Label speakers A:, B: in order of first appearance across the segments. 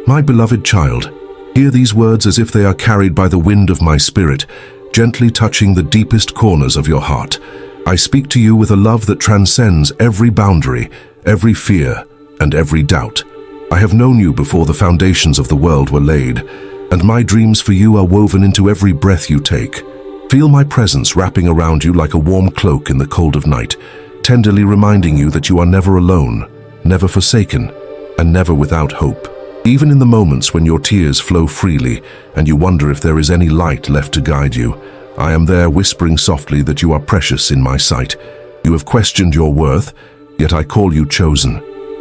A: My beloved child, hear these words as if they are carried by the wind of my spirit, gently touching the deepest corners of your heart. I speak to you with a love that transcends every boundary, every fear, and every doubt. I have known you before the foundations of the world were laid, and my dreams for you are woven into every breath you take. Feel my presence wrapping around you like a warm cloak in the cold of night, tenderly reminding you that you are never alone, never forsaken, and never without hope. Even in the moments when your tears flow freely and you wonder if there is any light left to guide you, I am there whispering softly that you are precious in my sight. You have questioned your worth, yet I call you chosen.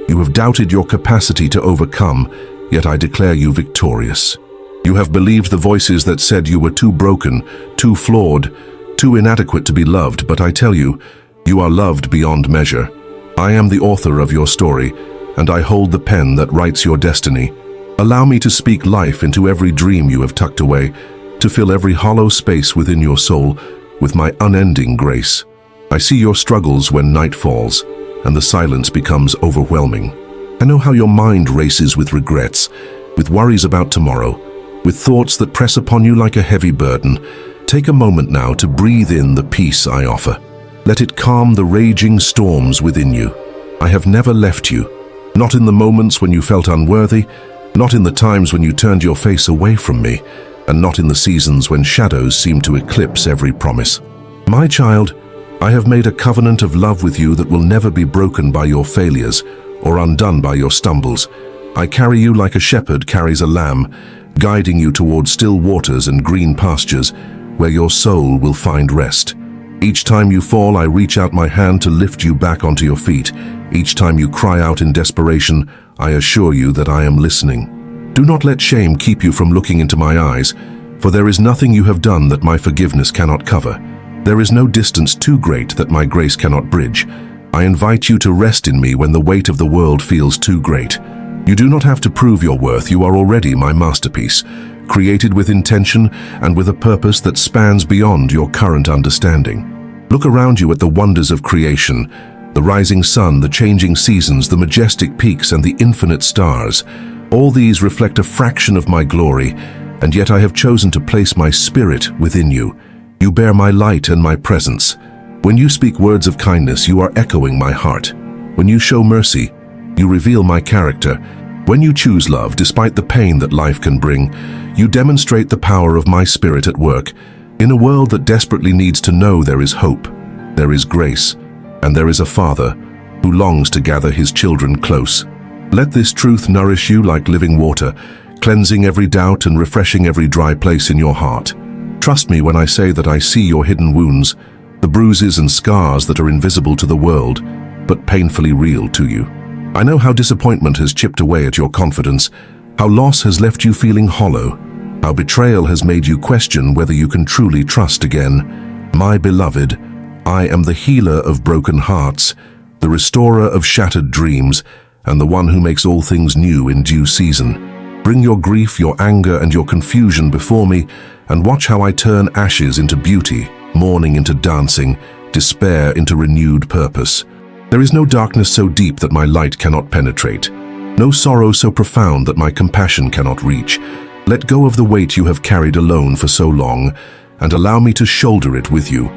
A: You have doubted your capacity to overcome, yet I declare you victorious. You have believed the voices that said you were too broken, too flawed, too inadequate to be loved, but I tell you, you are loved beyond measure. I am the author of your story, and I hold the pen that writes your destiny. Allow me to speak life into every dream you have tucked away, to fill every hollow space within your soul with my unending grace. I see your struggles when night falls, and the silence becomes overwhelming. I know how your mind races with regrets, with worries about tomorrow, with thoughts that press upon you like a heavy burden. Take a moment now to breathe in the peace I offer. Let it calm the raging storms within you. I have never left you. Not in the moments when you felt unworthy, not in the times when you turned your face away from me, and not in the seasons when shadows seemed to eclipse every promise. My child, I have made a covenant of love with you that will never be broken by your failures or undone by your stumbles. I carry you like a shepherd carries a lamb, guiding you towards still waters and green pastures where your soul will find rest. Each time you fall, I reach out my hand to lift you back onto your feet. Each time you cry out in desperation, I assure you that I am listening. Do not let shame keep you from looking into my eyes, for there is nothing you have done that my forgiveness cannot cover. There is no distance too great that my grace cannot bridge. I invite you to rest in me when the weight of the world feels too great. You do not have to prove your worth. You are already my masterpiece, created with intention and with a purpose that spans beyond your current understanding. Look around you at the wonders of creation, the rising sun, the changing seasons, the majestic peaks, and the infinite stars. All these reflect a fraction of my glory, and yet I have chosen to place my spirit within you. You bear my light and my presence. When you speak words of kindness, you are echoing my heart. When you show mercy, you reveal my character. When you choose love, despite the pain that life can bring, you demonstrate the power of my spirit at work. In a world that desperately needs to know there is hope, there is grace, and there is a Father who longs to gather his children close. Let this truth nourish you like living water, cleansing every doubt and refreshing every dry place in your heart. Trust me when I say that I see your hidden wounds, the bruises and scars that are invisible to the world, but painfully real to you. I know how disappointment has chipped away at your confidence, how loss has left you feeling hollow, how betrayal has made you question whether you can truly trust again. My beloved, I am the healer of broken hearts, the restorer of shattered dreams, and the one who makes all things new in due season. Bring your grief, your anger, and your confusion before me, and watch how I turn ashes into beauty, mourning into dancing, despair into renewed purpose. There is no darkness so deep that my light cannot penetrate, no sorrow so profound that my compassion cannot reach. Let go of the weight you have carried alone for so long, and allow me to shoulder it with you.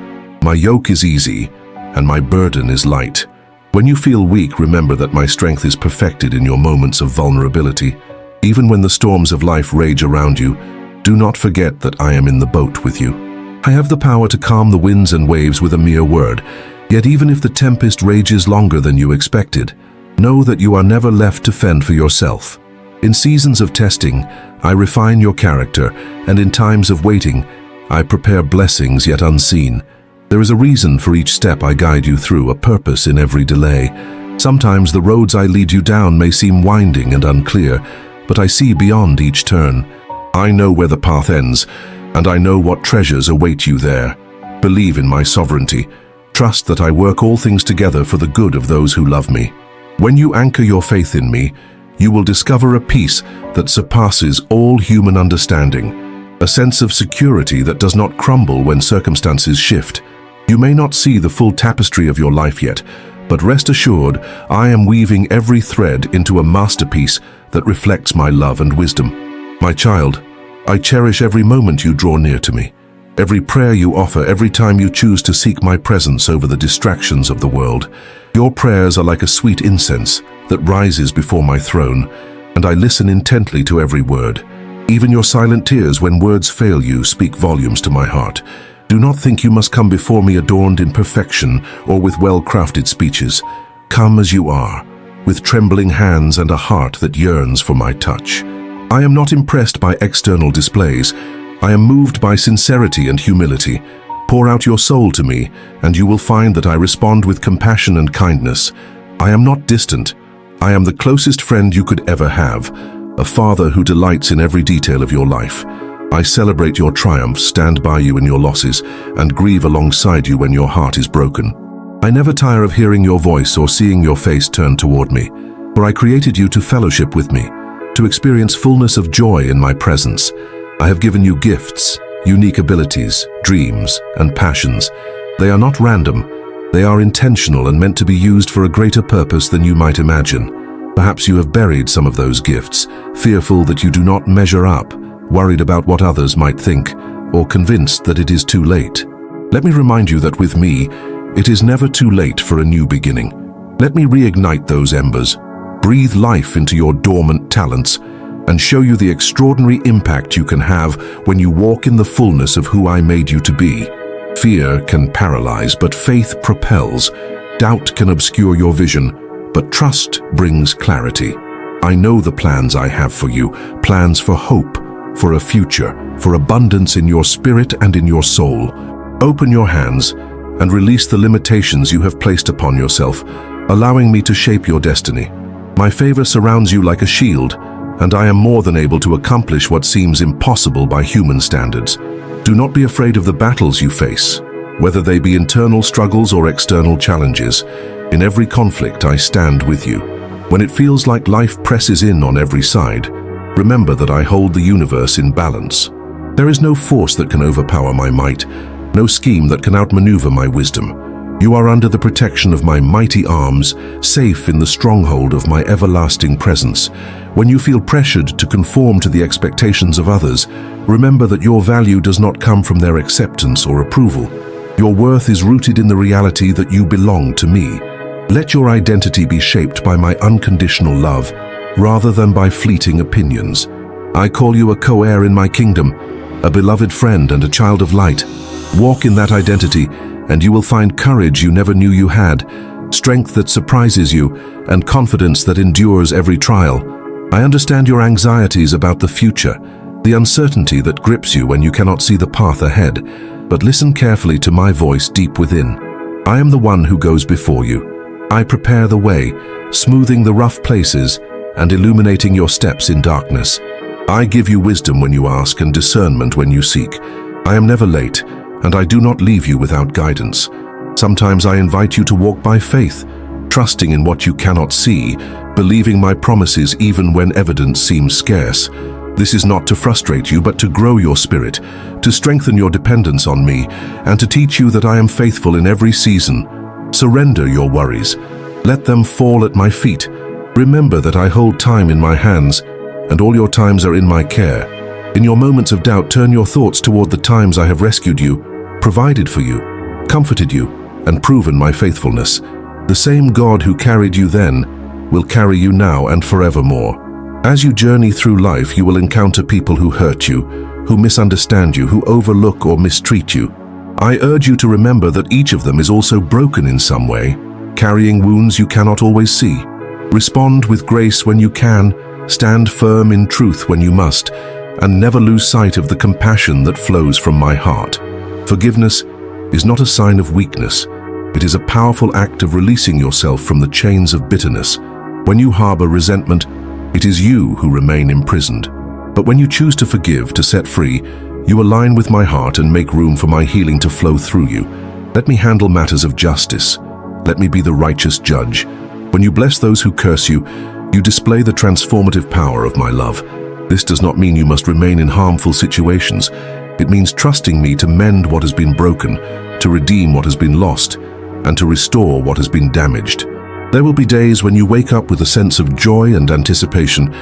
A: My yoke is easy, and my burden is light. When you feel weak, remember that my strength is perfected in your moments of vulnerability. Even when the storms of life rage around you, do not forget that I am in the boat with you. I have the power to calm the winds and waves with a mere word. Yet even if the tempest rages longer than you expected, know that you are never left to fend for yourself. In seasons of testing, I refine your character, and in times of waiting, I prepare blessings yet unseen. There is a reason for each step I guide you through, a purpose in every delay. Sometimes the roads I lead you down may seem winding and unclear, but I see beyond each turn. I know where the path ends, and I know what treasures await you there. Believe in my sovereignty. Trust that I work all things together for the good of those who love me. When you anchor your faith in me, you will discover a peace that surpasses all human understanding, a sense of security that does not crumble when circumstances shift. You may not see the full tapestry of your life yet, but rest assured, I am weaving every thread into a masterpiece that reflects my love and wisdom. My child, I cherish every moment you draw near to me, every prayer you offer, every time you choose to seek my presence over the distractions of the world. Your prayers are like a sweet incense that rises before my throne, and I listen intently to every word. Even your silent tears when words fail you speak volumes to my heart. Do not think you must come before me adorned in perfection or with well-crafted speeches. Come as you are, with trembling hands and a heart that yearns for my touch. I am not impressed by external displays. I am moved by sincerity and humility. Pour out your soul to me, and you will find that I respond with compassion and kindness. I am not distant. I am the closest friend you could ever have, a father who delights in every detail of your life. I celebrate your triumphs, stand by you in your losses, and grieve alongside you when your heart is broken. I never tire of hearing your voice or seeing your face turned toward me, for I created you to fellowship with me, to experience fullness of joy in my presence. I have given you gifts, unique abilities, dreams, and passions. They are not random. They are intentional and meant to be used for a greater purpose than you might imagine. Perhaps you have buried some of those gifts, fearful that you do not measure up, worried about what others might think, or convinced that it is too late. Let me remind you that with me, it is never too late for a new beginning. Let me reignite those embers, breathe life into your dormant talents, and show you the extraordinary impact you can have when you walk in the fullness of who I made you to be. Fear can paralyze, but faith propels. Doubt can obscure your vision, but trust brings clarity. I know the plans I have for you, plans for hope, for a future, for abundance in your spirit and in your soul. Open your hands and release the limitations you have placed upon yourself, allowing me to shape your destiny. My favor surrounds you like a shield, and I am more than able to accomplish what seems impossible by human standards. Do not be afraid of the battles you face, whether they be internal struggles or external challenges. In every conflict, I stand with you. When it feels like life presses in on every side, remember that I hold the universe in balance. There is no force that can overpower my might, no scheme that can outmaneuver my wisdom. You are under the protection of my mighty arms, safe in the stronghold of my everlasting presence. When you feel pressured to conform to the expectations of others, remember that your value does not come from their acceptance or approval. Your worth is rooted in the reality that you belong to me. Let your identity be shaped by my unconditional love, rather than by fleeting opinions. I call you a co-heir in my kingdom, a beloved friend and a child of light. Walk in that identity, and you will find courage you never knew you had, strength that surprises you, and confidence that endures every trial. I understand your anxieties about the future, the uncertainty that grips you when you cannot see the path ahead, but listen carefully to my voice deep within. I am the one who goes before you. I prepare the way, smoothing the rough places and illuminating your steps in darkness. I give you wisdom when you ask and discernment when you seek. I am never late, and I do not leave you without guidance. Sometimes I invite you to walk by faith, trusting in what you cannot see, believing my promises even when evidence seems scarce. This is not to frustrate you, but to grow your spirit, to strengthen your dependence on me, and to teach you that I am faithful in every season. Surrender your worries. Let them fall at my feet. Remember that I hold time in my hands, and all your times are in my care. In your moments of doubt, turn your thoughts toward the times I have rescued you, provided for you, comforted you, and proven my faithfulness. The same God who carried you then will carry you now and forevermore. As you journey through life, you will encounter people who hurt you, who misunderstand you, who overlook or mistreat you. I urge you to remember that each of them is also broken in some way, carrying wounds you cannot always see. Respond with grace when you can, stand firm in truth when you must, and never lose sight of the compassion that flows from my heart. Forgiveness is not a sign of weakness. It is a powerful act of releasing yourself from the chains of bitterness. When you harbor resentment, it is you who remain imprisoned. But when you choose to forgive, to set free, you align with my heart and make room for my healing to flow through you. Let me handle matters of justice. Let me be the righteous judge. When you bless those who curse you, you display the transformative power of my love. This does not mean you must remain in harmful situations. It means trusting me to mend what has been broken, to redeem what has been lost, and to restore what has been damaged. There will be days when you wake up with a sense of joy and anticipation,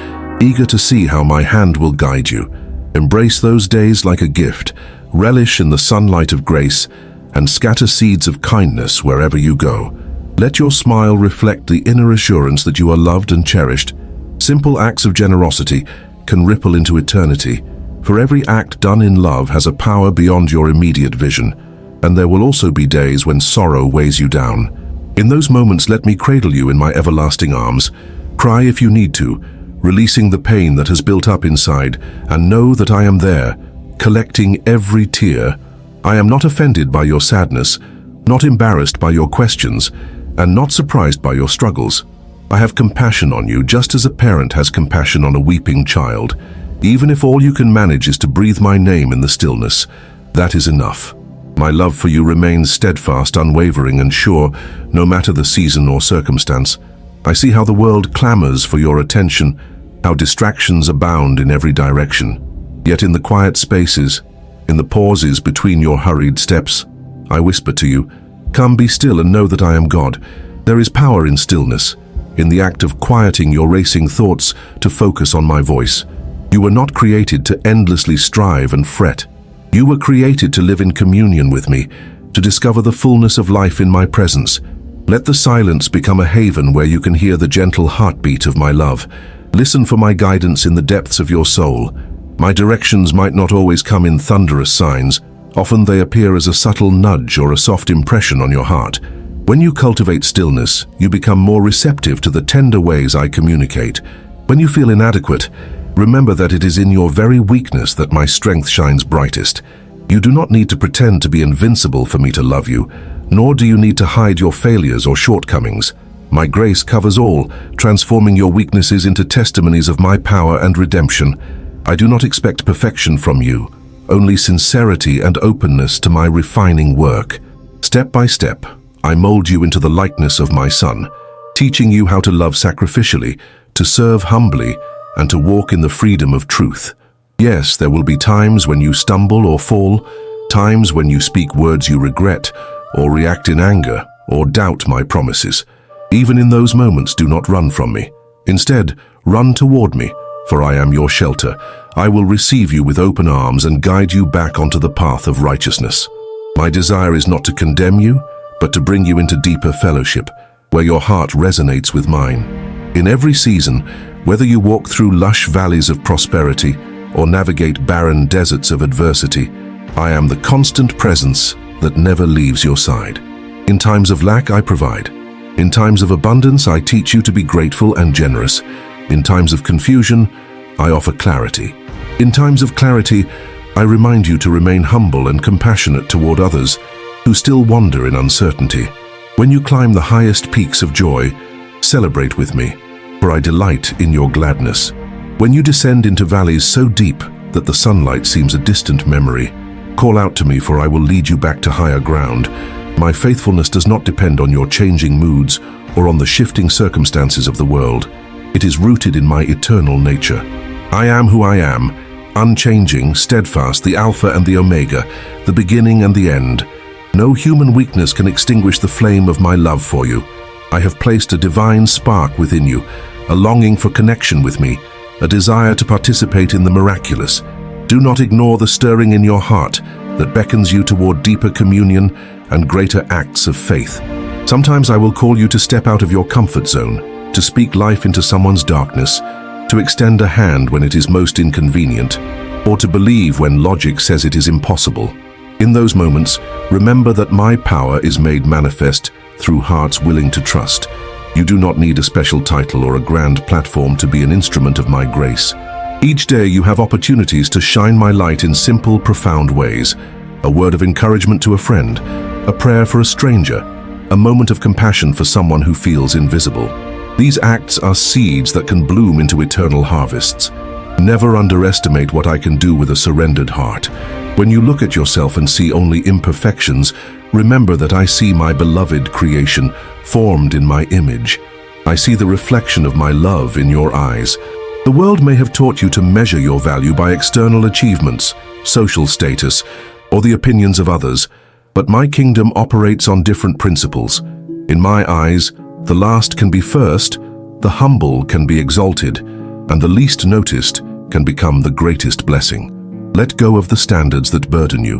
A: eager to see how my hand will guide you. Embrace those days like a gift, relish in the sunlight of grace, and scatter seeds of kindness wherever you go. Let your smile reflect the inner assurance that you are loved and cherished. Simple acts of generosity can ripple into eternity, for every act done in love has a power beyond your immediate vision, and there will also be days when sorrow weighs you down. In those moments, let me cradle you in my everlasting arms. Cry if you need to, releasing the pain that has built up inside, and know that I am there, collecting every tear. I am not offended by your sadness, not embarrassed by your questions, and not surprised by your struggles. I have compassion on you just as a parent has compassion on a weeping child. Even if all you can manage is to breathe my name in the stillness, that is enough. My love for you remains steadfast, unwavering, and sure, no matter the season or circumstance. I see how the world clamors for your attention, how distractions abound in every direction. Yet in the quiet spaces, in the pauses between your hurried steps, I whisper to you, "Come, be still and know that I am God." There is power in stillness, in the act of quieting your racing thoughts to focus on my voice. You were not created to endlessly strive and fret. You were created to live in communion with me, to discover the fullness of life in my presence. Let the silence become a haven where you can hear the gentle heartbeat of my love. Listen for my guidance in the depths of your soul. My directions might not always come in thunderous signs. Often they appear as a subtle nudge or a soft impression on your heart. When you cultivate stillness, you become more receptive to the tender ways I communicate. When you feel inadequate, remember that it is in your very weakness that my strength shines brightest. You do not need to pretend to be invincible for me to love you, nor do you need to hide your failures or shortcomings. My grace covers all, transforming your weaknesses into testimonies of my power and redemption. I do not expect perfection from you, only sincerity and openness to my refining work. Step by step, I mold you into the likeness of my Son, teaching you how to love sacrificially, to serve humbly, and to walk in the freedom of truth. Yes, there will be times when you stumble or fall, times when you speak words you regret, or react in anger, or doubt my promises. Even in those moments, do not run from me. Instead, run toward me, for I am your shelter. I will receive you with open arms and guide you back onto the path of righteousness. My desire is not to condemn you, but to bring you into deeper fellowship, where your heart resonates with mine. In every season, whether you walk through lush valleys of prosperity or navigate barren deserts of adversity, I am the constant presence that never leaves your side. In times of lack, I provide. In times of abundance, I teach you to be grateful and generous. In times of confusion, I offer clarity. In times of clarity, I remind you to remain humble and compassionate toward others who still wander in uncertainty. When you climb the highest peaks of joy, celebrate with me, for I delight in your gladness. When you descend into valleys so deep that the sunlight seems a distant memory, call out to me, for I will lead you back to higher ground. My faithfulness does not depend on your changing moods or on the shifting circumstances of the world. It is rooted in my eternal nature. I am who I am, unchanging, steadfast, the Alpha and the Omega, the beginning and the end. No human weakness can extinguish the flame of my love for you. I have placed a divine spark within you, a longing for connection with me, a desire to participate in the miraculous. Do not ignore the stirring in your heart that beckons you toward deeper communion and greater acts of faith. Sometimes I will call you to step out of your comfort zone, to speak life into someone's darkness, to extend a hand when it is most inconvenient, or to believe when logic says it is impossible. In those moments, remember that my power is made manifest through hearts willing to trust. You do not need a special title or a grand platform to be an instrument of my grace. Each day you have opportunities to shine my light in simple, profound ways. A word of encouragement to a friend, a prayer for a stranger, a moment of compassion for someone who feels invisible. These acts are seeds that can bloom into eternal harvests. Never underestimate what I can do with a surrendered heart. When you look at yourself and see only imperfections, remember that I see my beloved creation, formed in my image. I see the reflection of my love in your eyes. The world may have taught you to measure your value by external achievements, social status, or the opinions of others, but my kingdom operates on different principles. In my eyes, the last can be first, the humble can be exalted, and the least noticed can become the greatest blessing. Let go of the standards that burden you.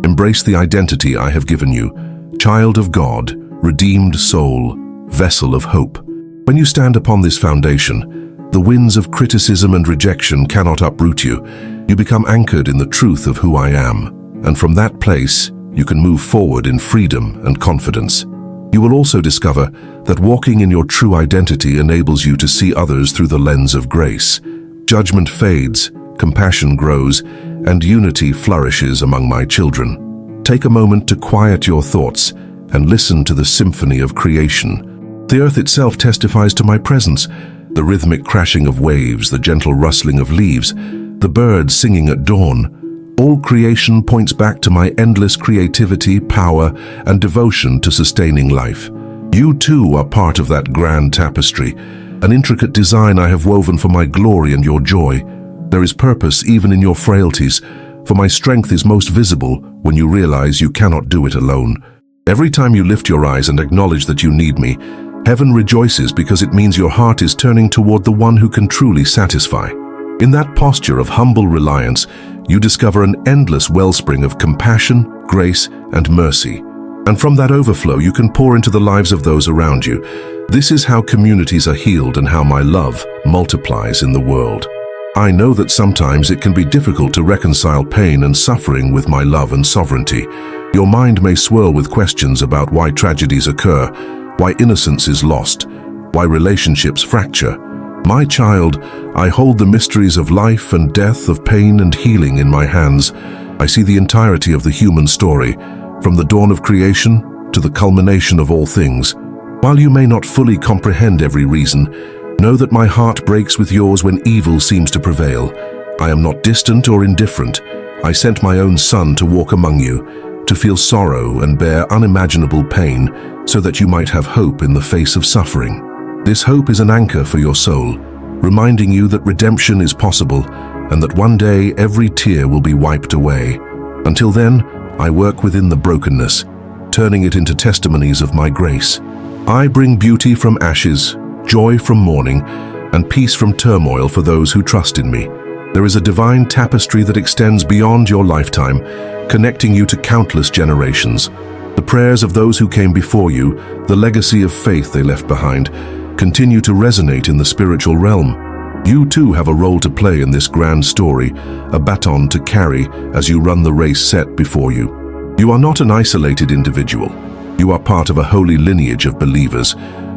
A: Embrace the identity I have given you, child of God, redeemed soul, vessel of hope. When you stand upon this foundation, the winds of criticism and rejection cannot uproot you. You become anchored in the truth of who I am, and from that place, you can move forward in freedom and confidence. You will also discover that walking in your true identity enables you to see others through the lens of grace. Judgment fades, compassion grows, and unity flourishes among my children. Take a moment to quiet your thoughts and listen to the symphony of creation. The earth itself testifies to my presence. The rhythmic crashing of waves, the gentle rustling of leaves, the birds singing at dawn. All creation points back to my endless creativity, power, and devotion to sustaining life. You too are part of that grand tapestry, an intricate design I have woven for my glory and your joy. There is purpose even in your frailties, for my strength is most visible when you realize you cannot do it alone. Every time you lift your eyes and acknowledge that you need me, heaven rejoices because it means your heart is turning toward the one who can truly satisfy. In that posture of humble reliance, you discover an endless wellspring of compassion, grace, and mercy. And from that overflow, you can pour into the lives of those around you. This is how communities are healed and how my love multiplies in the world. I know that sometimes it can be difficult to reconcile pain and suffering with my love and sovereignty. Your mind may swirl with questions about why tragedies occur, why innocence is lost, why relationships fracture. My child, I hold the mysteries of life and death, of pain and healing in my hands. I see the entirety of the human story, from the dawn of creation to the culmination of all things. While you may not fully comprehend every reason, know that my heart breaks with yours when evil seems to prevail. I am not distant or indifferent. I sent my own son to walk among you, to feel sorrow and bear unimaginable pain, so that you might have hope in the face of suffering. This hope is an anchor for your soul, reminding you that redemption is possible and that one day every tear will be wiped away. Until then, I work within the brokenness, turning it into testimonies of my grace. I bring beauty from ashes, joy from mourning, and peace from turmoil for those who trust in me. There is a divine tapestry that extends beyond your lifetime, connecting you to countless generations. The prayers of those who came before you, the legacy of faith they left behind, continue to resonate in the spiritual realm. You too have a role to play in this grand story, a baton to carry as you run the race set before you. You are not an isolated individual. You are part of a holy lineage of believers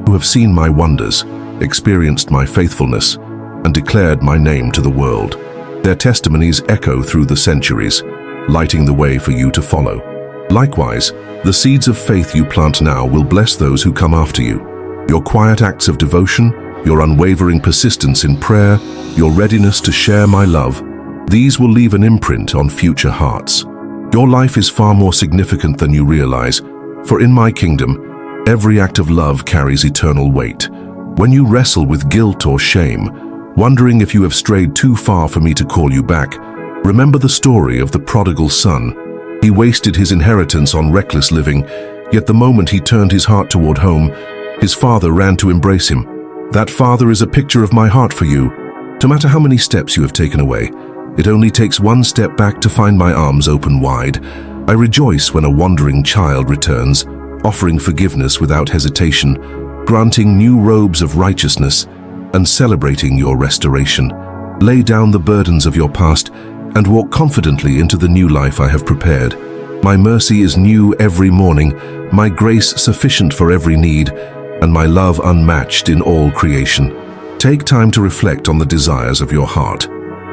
A: who have seen my wonders, experienced my faithfulness, and declared my name to the world. Their testimonies echo through the centuries, lighting the way for you to follow. Likewise, the seeds of faith you plant now will bless those who come after you. Your quiet acts of devotion, your unwavering persistence in prayer, your readiness to share my love, these will leave an imprint on future hearts. Your life is far more significant than you realize, for in my kingdom, every act of love carries eternal weight. When you wrestle with guilt or shame, wondering if you have strayed too far for me to call you back, remember the story of the prodigal son. He wasted his inheritance on reckless living, yet the moment he turned his heart toward home, his father ran to embrace him. That father is a picture of my heart for you. No matter how many steps you have taken away, it only takes one step back to find my arms open wide. I rejoice when a wandering child returns, offering forgiveness without hesitation, granting new robes of righteousness, and celebrating your restoration. Lay down the burdens of your past and walk confidently into the new life I have prepared. My mercy is new every morning, my grace sufficient for every need, and my love unmatched in all creation. Take time to reflect on the desires of your heart.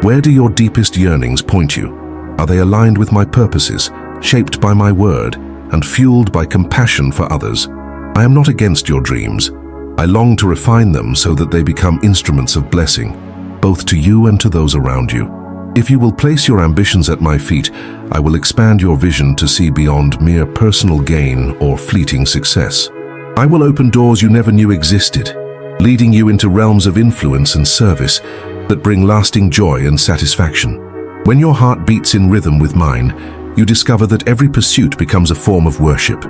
A: Where do your deepest yearnings point you? Are they aligned with my purposes, shaped by my word, and fueled by compassion for others? I am not against your dreams. I long to refine them so that they become instruments of blessing, both to you and to those around you. If you will place your ambitions at my feet, I will expand your vision to see beyond mere personal gain or fleeting success. I will open doors you never knew existed, leading you into realms of influence and service that bring lasting joy and satisfaction. When your heart beats in rhythm with mine, you discover that every pursuit becomes a form of worship.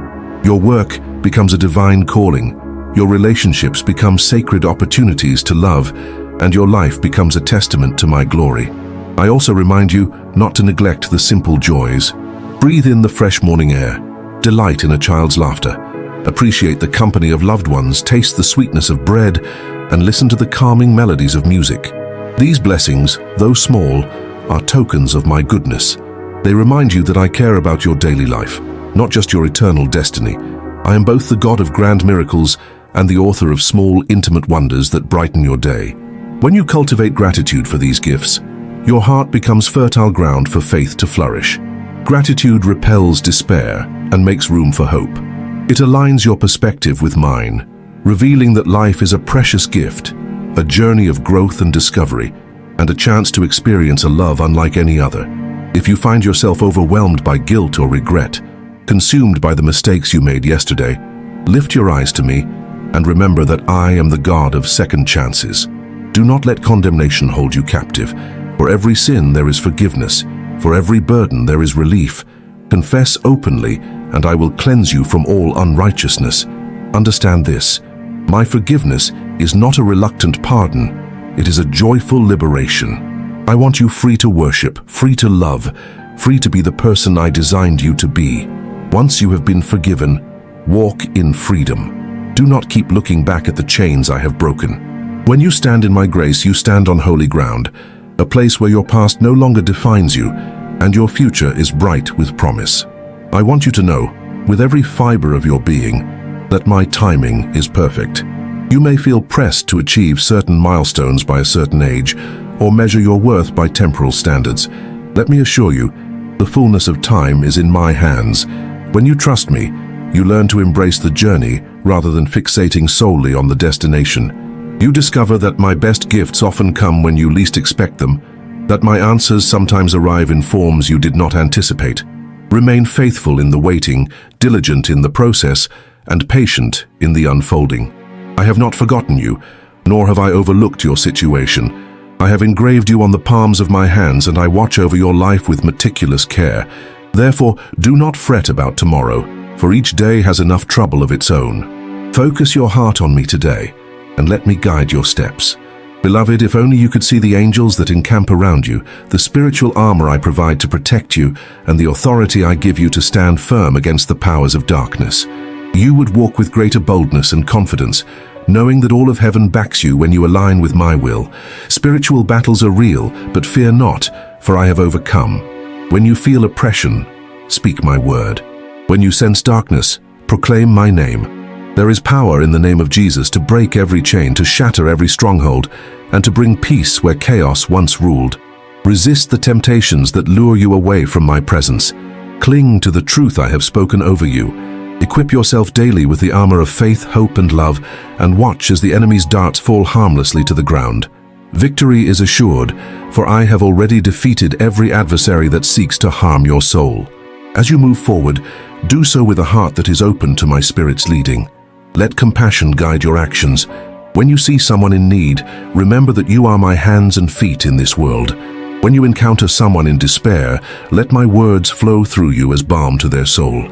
A: Your work becomes a divine calling, your relationships become sacred opportunities to love, and your life becomes a testament to my glory. I also remind you not to neglect the simple joys. Breathe in the fresh morning air. Delight in a child's laughter. Appreciate the company of loved ones, taste the sweetness of bread, and listen to the calming melodies of music. These blessings, though small, are tokens of my goodness. They remind you that I care about your daily life, not just your eternal destiny. I am both the God of grand miracles and the author of small, intimate wonders that brighten your day. When you cultivate gratitude for these gifts, your heart becomes fertile ground for faith to flourish. Gratitude repels despair and makes room for hope. It aligns your perspective with mine, revealing that life is a precious gift, a journey of growth and discovery, and a chance to experience a love unlike any other. If you find yourself overwhelmed by guilt or regret, consumed by the mistakes you made yesterday, lift your eyes to me and remember that I am the God of second chances. Do not let condemnation hold you captive. For every sin there is forgiveness. For every burden there is relief. Confess openly, and I will cleanse you from all unrighteousness. Understand this: my forgiveness is not a reluctant pardon. It is a joyful liberation. I want you free to worship, free to love, free to be the person I designed you to be. Once you have been forgiven, walk in freedom. Do not keep looking back at the chains I have broken. When you stand in my grace, you stand on holy ground, a place where your past no longer defines you, and your future is bright with promise. I want you to know, with every fiber of your being, that my timing is perfect. You may feel pressed to achieve certain milestones by a certain age, or measure your worth by temporal standards. Let me assure you, the fullness of time is in my hands. When you trust me, you learn to embrace the journey rather than fixating solely on the destination. You discover that my best gifts often come when you least expect them, that my answers sometimes arrive in forms you did not anticipate. Remain faithful in the waiting, diligent in the process, and patient in the unfolding. I have not forgotten you, nor have I overlooked your situation. I have engraved you on the palms of my hands, and I watch over your life with meticulous care. Therefore, do not fret about tomorrow, for each day has enough trouble of its own. Focus your heart on me today, and let me guide your steps. Beloved, if only you could see the angels that encamp around you, the spiritual armor I provide to protect you, and the authority I give you to stand firm against the powers of darkness. You would walk with greater boldness and confidence, knowing that all of heaven backs you when you align with my will. Spiritual battles are real, but fear not, for I have overcome. When you feel oppression, speak my word. When you sense darkness, proclaim my name. There is power in the name of Jesus to break every chain, to shatter every stronghold, and to bring peace where chaos once ruled. Resist the temptations that lure you away from my presence. Cling to the truth I have spoken over you. Equip yourself daily with the armor of faith, hope, and love, and watch as the enemy's darts fall harmlessly to the ground. Victory is assured, for I have already defeated every adversary that seeks to harm your soul. As you move forward, do so with a heart that is open to my Spirit's leading. Let compassion guide your actions. When you see someone in need, remember that you are my hands and feet in this world. When you encounter someone in despair, let my words flow through you as balm to their soul.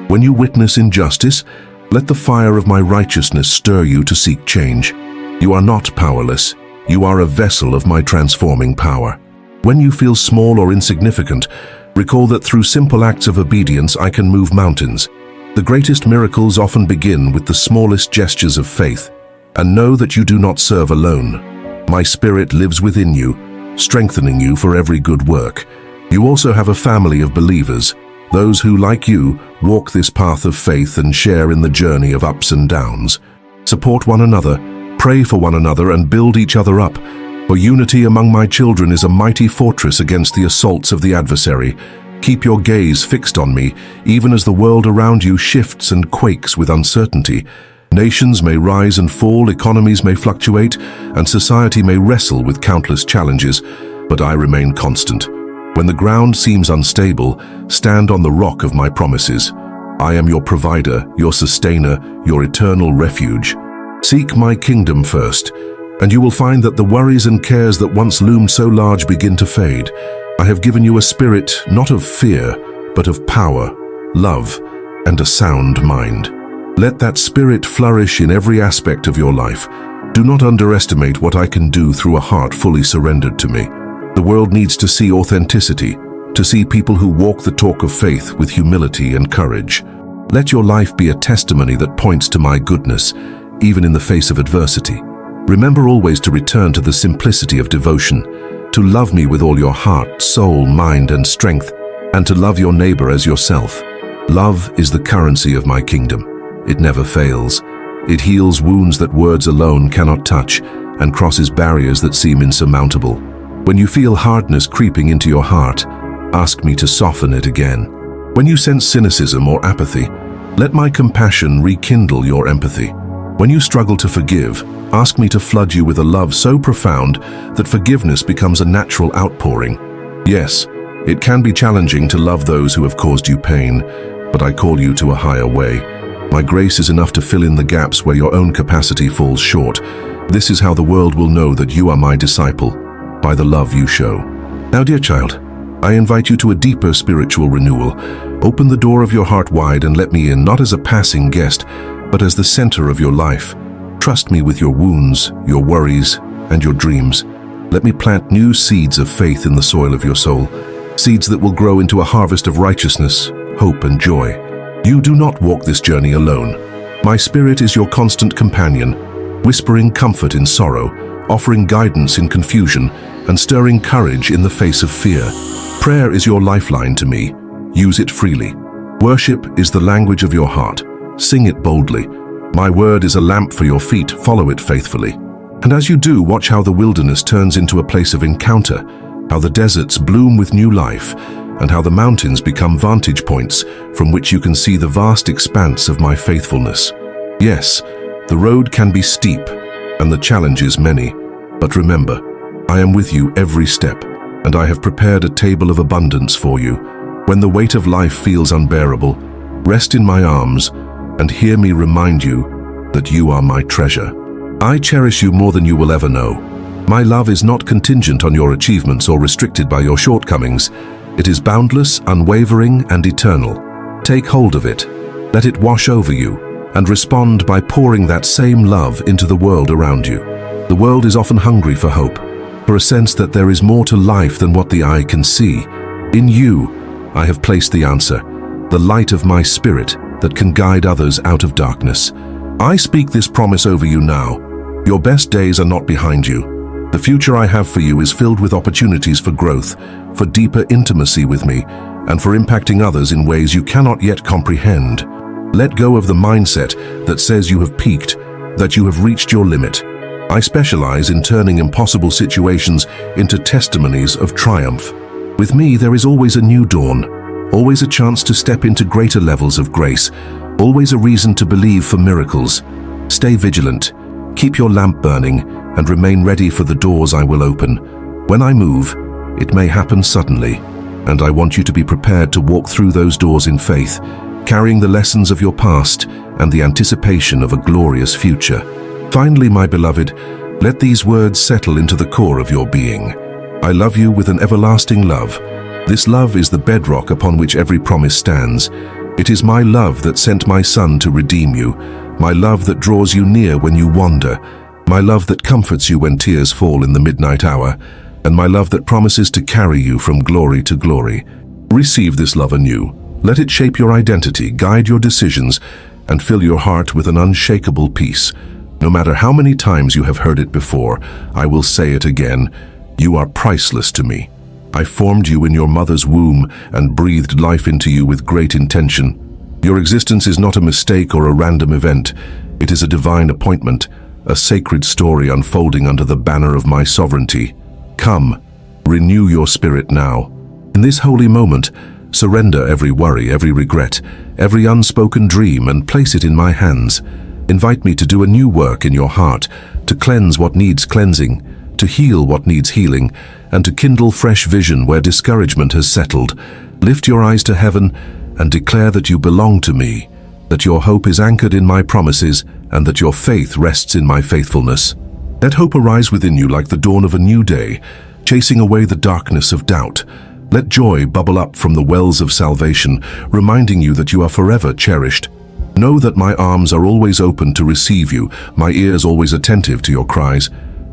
A: When you witness injustice, let the fire of my righteousness stir you to seek change. You are not powerless. You are a vessel of my transforming power. When you feel small or insignificant, recall that through simple acts of obedience I can move mountains. The greatest miracles often begin with the smallest gestures of faith. And know that you do not serve alone. My Spirit lives within you, strengthening you for every good work. You also have a family of believers, those who, like you, walk this path of faith and share in the journey of ups and downs. Support one another, pray for one another, and build each other up. For unity among my children is a mighty fortress against the assaults of the adversary. Keep your gaze fixed on me, even as the world around you shifts and quakes with uncertainty. Nations may rise and fall, economies may fluctuate, and society may wrestle with countless challenges, but I remain constant. When the ground seems unstable, stand on the rock of my promises. I am your provider, your sustainer, your eternal refuge. Seek my kingdom first, and you will find that the worries and cares that once loomed so large begin to fade. I have given you a spirit not of fear, but of power, love, and a sound mind. Let that spirit flourish in every aspect of your life. Do not underestimate what I can do through a heart fully surrendered to me. The world needs to see authenticity, to see people who walk the talk of faith with humility and courage. Let your life be a testimony that points to my goodness, even in the face of adversity. Remember always to return to the simplicity of devotion, to love me with all your heart, soul, mind, and strength, and to love your neighbor as yourself. Love is the currency of my kingdom. It never fails. It heals wounds that words alone cannot touch and crosses barriers that seem insurmountable. When you feel hardness creeping into your heart, ask me to soften it again. When you sense cynicism or apathy, let my compassion rekindle your empathy. When you struggle to forgive, ask me to flood you with a love so profound that forgiveness becomes a natural outpouring. Yes, it can be challenging to love those who have caused you pain, but I call you to a higher way. My grace is enough to fill in the gaps where your own capacity falls short. This is how the world will know that you are my disciple, by the love you show. Now, dear child, I invite you to a deeper spiritual renewal. Open the door of your heart wide and let me in, not as a passing guest, but as the center of your life. Trust me with your wounds, your worries, and your dreams. Let me plant new seeds of faith in the soil of your soul, seeds that will grow into a harvest of righteousness, hope, and joy. You do not walk this journey alone. My Spirit is your constant companion, whispering comfort in sorrow, offering guidance in confusion, and stirring courage in the face of fear. Prayer is your lifeline to me. Use it freely. Worship is the language of your heart. Sing it boldly. My word is a lamp for your feet. Follow it faithfully. And as you do, watch how the wilderness turns into a place of encounter, how the deserts bloom with new life, and how the mountains become vantage points from which you can see the vast expanse of my faithfulness. Yes, the road can be steep, and the challenges many, but remember, I am with you every step, and I have prepared a table of abundance for you. When the weight of life feels unbearable, rest in my arms, and hear me remind you that you are my treasure. I cherish you more than you will ever know. My love is not contingent on your achievements or restricted by your shortcomings. It is boundless, unwavering, and eternal. Take hold of it, let it wash over you, and respond by pouring that same love into the world around you. The world is often hungry for hope, for a sense that there is more to life than what the eye can see. In you, I have placed the answer, the light of my Spirit that can guide others out of darkness. I speak this promise over you now. Your best days are not behind you. The future I have for you is filled with opportunities for growth, for deeper intimacy with me, and for impacting others in ways you cannot yet comprehend. Let go of the mindset that says you have peaked, that you have reached your limit. I specialize in turning impossible situations into testimonies of triumph. With me, there is always a new dawn, always a chance to step into greater levels of grace, always a reason to believe for miracles. Stay vigilant, keep your lamp burning, and remain ready for the doors I will open. When I move, it may happen suddenly, and I want you to be prepared to walk through those doors in faith, carrying the lessons of your past and the anticipation of a glorious future. Finally, my beloved, let these words settle into the core of your being. I love you with an everlasting love. This love is the bedrock upon which every promise stands. It is my love that sent my Son to redeem you, my love that draws you near when you wander, my love that comforts you when tears fall in the midnight hour, and my love that promises to carry you from glory to glory. Receive this love anew. Let it shape your identity, guide your decisions, and fill your heart with an unshakable peace. No matter how many times you have heard it before, I will say it again. You are priceless to me. I formed you in your mother's womb and breathed life into you with great intention. Your existence is not a mistake or a random event. It is a divine appointment, a sacred story unfolding under the banner of my sovereignty. Come, renew your spirit now. In this holy moment, surrender every worry, every regret, every unspoken dream, and place it in my hands. Invite me to do a new work in your heart, to cleanse what needs cleansing, to heal what needs healing, and to kindle fresh vision where discouragement has settled. Lift your eyes to heaven and declare that you belong to me, that your hope is anchored in my promises, and that your faith rests in my faithfulness. Let hope arise within you like the dawn of a new day, chasing away the darkness of doubt. Let joy bubble up from the wells of salvation, reminding you that you are forever cherished. Know that my arms are always open to receive you, my ears always attentive to your cries,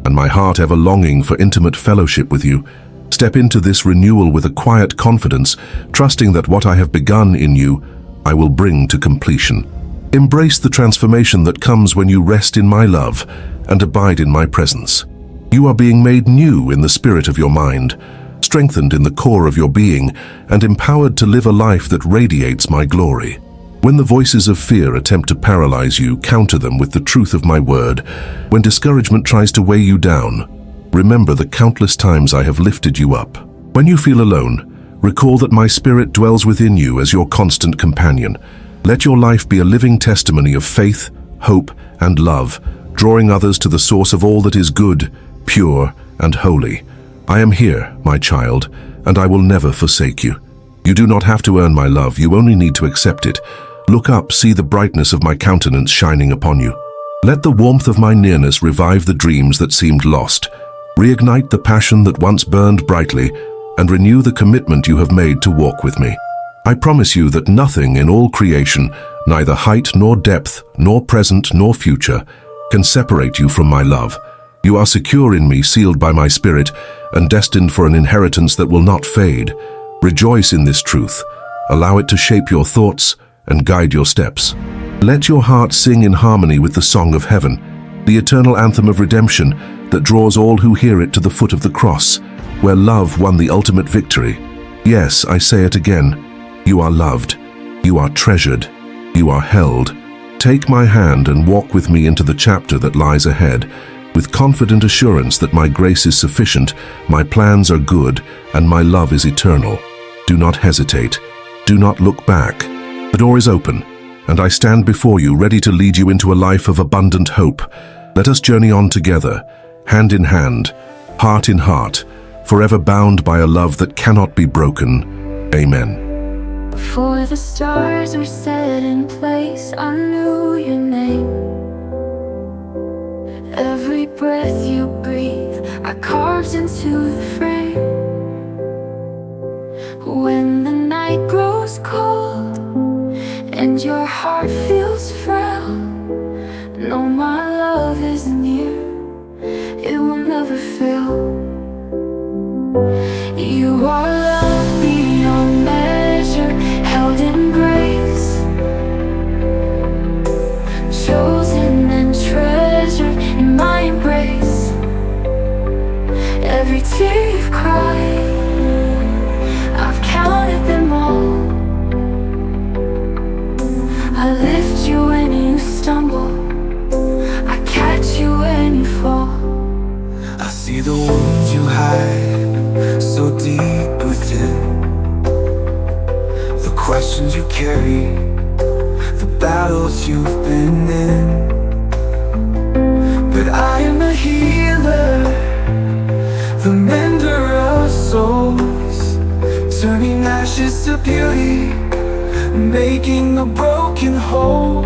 A: and my heart ever longing for intimate fellowship with you. Step into this renewal with a quiet confidence, trusting that what I have begun in you, I will bring to completion. Embrace the transformation that comes when you rest in my love and abide in my presence. You are being made new in the spirit of your mind, strengthened in the core of your being, and empowered to live a life that radiates my glory. When the voices of fear attempt to paralyze you, counter them with the truth of my word. When discouragement tries to weigh you down, remember the countless times I have lifted you up. When you feel alone, recall that my spirit dwells within you as your constant companion. Let your life be a living testimony of faith, hope, and love, drawing others to the source of all that is good, pure, and holy. I am here, my child, and I will never forsake you. You do not have to earn my love, you only need to accept it. Look up, see the brightness of my countenance shining upon you. Let the warmth of my nearness revive the dreams that seemed lost. Reignite the passion that once burned brightly, and renew the commitment you have made to walk with me. I promise you that nothing in all creation, neither height nor depth, nor present nor future, can separate you from my love. You are secure in me, sealed by my spirit, and destined for an inheritance that will not fade. Rejoice in this truth. Allow it to shape your thoughts and guide your steps. Let your heart sing in harmony with the song of heaven, the eternal anthem of redemption that draws all who hear it to the foot of the cross, where love won the ultimate victory. Yes, I say it again. You are loved. You are treasured. You are held. Take my hand and walk with me into the chapter that lies ahead, with confident assurance that my grace is sufficient, my plans are good, and my love is eternal. Do not hesitate. Do not look back. The door is open, and I stand before you ready to lead you into a life of abundant hope. Let us journey on together, hand in hand, heart in heart, forever bound by a love that cannot be broken. Amen.
B: Before the stars were set in place, I knew your name. Every breath you breathe, I carved into the frame. When the night grows cold and your heart feels frail, know my love is near, it will never fail. You are loved beyond measure, held in grace, chosen and treasured in my embrace. Every tear you've cried, I've counted them all. I lift you when you stumble, I catch you when you fall.
C: I see the wounds you hide so deep within, the questions you carry, the battles you've been in. But I am a healer, the mender of souls, turning ashes to beauty, making the broken whole.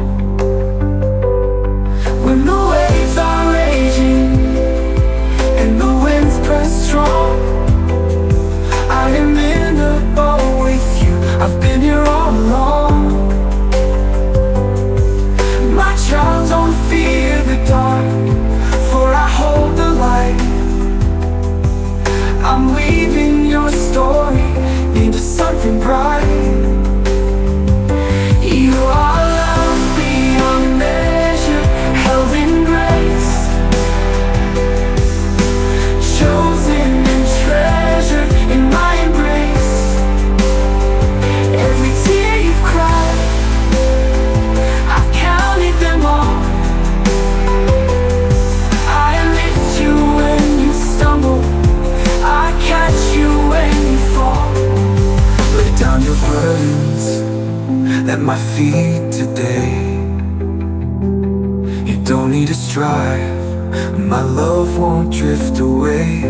C: When the waves are raging and the winds press strong, I am in the boat with you, I've been here all along. My child, don't fear the dark, for I hold the light. I'm weaving your story into something bright. You are loved beyond measure, held in grace, chosen and treasured in my embrace. Every tear you've cried, I've counted them all. I lift you when you stumble, I catch you when you fall. Lay down your burdens at my feet today. You don't need to strive, my love won't drift away.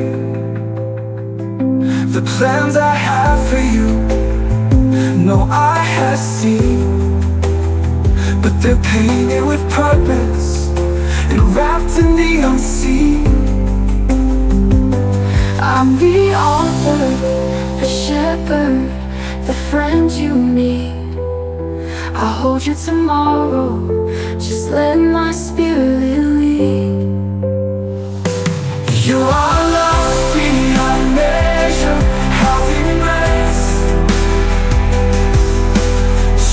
C: The plans I have for you, no eye has seen, but they're painted with purpose and wrapped in the unseen.
B: I'm the author, the shepherd, the friend you need. I'll hold you tomorrow. Just let my spirit lead.
C: You are love beyond measure, having grace,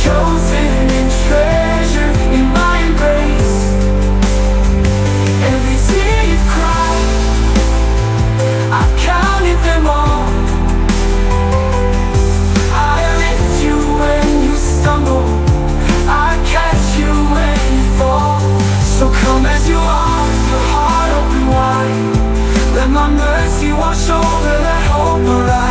C: chosen and treasure in my embrace. Every tear you cry, I've counted them all. I lift you when you stumble, I catch you when you fall. So come as you are, your heart open wide. Let my mercy wash over that hope arise.